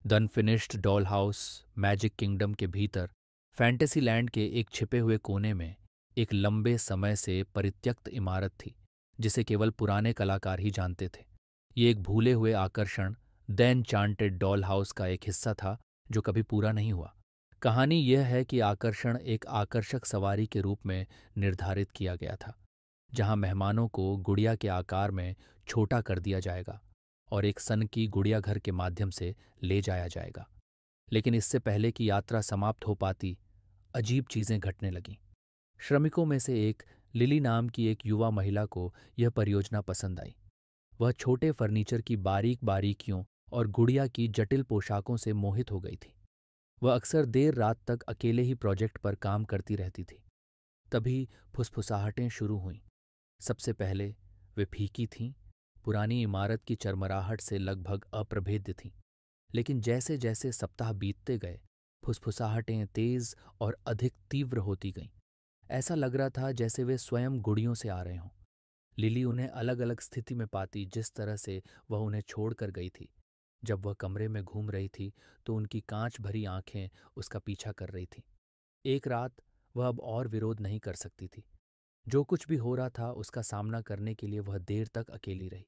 The unfinished doll house magic kingdom के भीतर fantasy land के एक छिपे हुए कोने में एक लंबे समय से परित्यक्त इमारत थी जिसे केवल पुराने कलाकार ही जानते थे। ये एक भूले हुए आकर्षण द एन्चांटेड डॉल हाउस का एक हिस्सा था जो कभी पूरा नहीं हुआ। कहानी यह है कि आकर्षण एक आकर्षक सवारी के रूप में निर्धारित किया गया था, जहां मेहमानों को गुड़िया के आकार में छोटा कर दिया जाएगा और एक सन की गुड़िया घर के माध्यम से ले जाया जाएगा। लेकिन इससे पहले कि यात्रा समाप्त हो पाती, अजीब चीजें घटने लगीं। श्रमिकों में से एक लिली नाम की एक युवा महिला को यह परियोजना पसंद आई। वह छोटे फर्नीचर की बारीक बारीकियों और गुड़िया की जटिल पोशाकों से मोहित हो गई थी। वह अक्सर देर रात तक अकेले ही प्रोजेक्ट पर काम करती रहती थी। तभी फुसफुसाहटें शुरू हुईं। सबसे पहले वे फीकी थीं, पुरानी इमारत की चरमराहट से लगभग अप्रभेद्य थीं। लेकिन जैसे जैसे सप्ताह बीतते गए, फुसफुसाहटें तेज और अधिक तीव्र होती गईं। ऐसा लग रहा था जैसे वे स्वयं गुड़ियों से आ रहे हों। लिली उन्हें अलग अलग स्थिति में पाती जिस तरह से वह उन्हें छोड़कर गई थी। जब वह कमरे में घूम रही थी तो उनकी कांच भरी आंखें उसका पीछा कर रही थीं। एक रात वह अब और विरोध नहीं कर सकती थी। जो कुछ भी हो रहा था उसका सामना करने के लिए वह देर तक अकेली रही।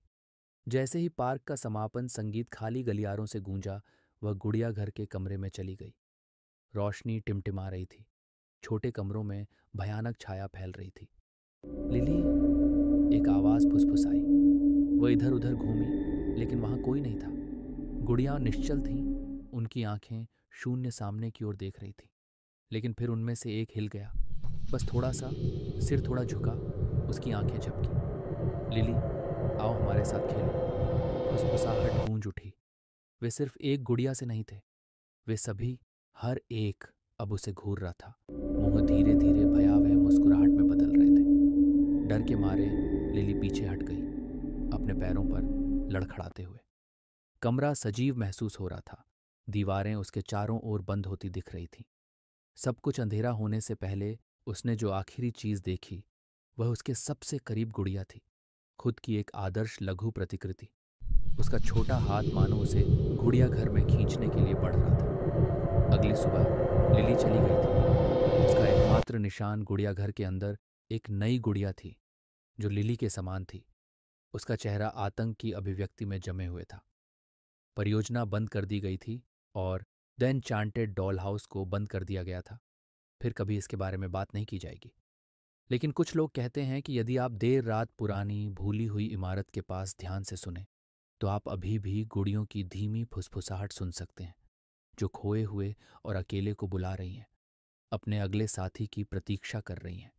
जैसे ही पार्क का समापन संगीत खाली गलियारों से गूंजा, वह गुड़िया घर के कमरे में चली गई। रोशनी टिमटिमा रही थी। छोटे कमरों में भयानक छाया फैल रही थी। लिली, एक आवाज फुसफुसाई। वह इधर उधर घूमी, लेकिन वहां कोई नहीं था। गुड़िया निश्चल थीं, उनकी आंखें शून्य सामने की ओर देख रही थीं। लेकिन फिर उनमें से एक हिल गया, बस थोड़ा सा। सिर थोड़ा झुका, उसकी आंखें झपकी। लिली, आओ हमारे साथ खेलो। फुसफुसाहट गूंज उठी। वे सिर्फ एक गुड़िया से नहीं थे, वे सभी, हर एक अब उसे घूर रहा था। मुंह धीरे धीरे भयावह मुस्कुराहट में बदल रहे थे। डर के मारे लिली पीछे हट गई, अपने पैरों पर लड़खड़ाते हुए। कमरा सजीव महसूस हो रहा था। दीवारें उसके चारों ओर बंद होती दिख रही थीं। सब कुछ अंधेरा होने से पहले उसने जो आखिरी चीज देखी वह उसके सबसे करीब गुड़िया थी, खुद की एक आदर्श लघु प्रतिकृति। उसका छोटा हाथ मानो उसे गुड़िया घर में खींचने के लिए बढ़ रहा था। अगली सुबह लिली चली गई थी। उसका एकमात्र निशान गुड़िया घर के अंदर एक नई गुड़िया थी जो लिली के समान थी। उसका चेहरा आतंक की अभिव्यक्ति में जमे हुए था। परियोजना बंद कर दी गई थी और द एन्चांटेड डॉल हाउस को बंद कर दिया गया था। फिर कभी इसके बारे में बात नहीं की जाएगी। लेकिन कुछ लोग कहते हैं कि यदि आप देर रात पुरानी भूली हुई इमारत के पास ध्यान से सुने तो आप अभी भी गुड़ियों की धीमी फुसफुसाहट सुन सकते हैं, जो खोए हुए और अकेले को बुला रही हैं, अपने अगले साथी की प्रतीक्षा कर रही हैं।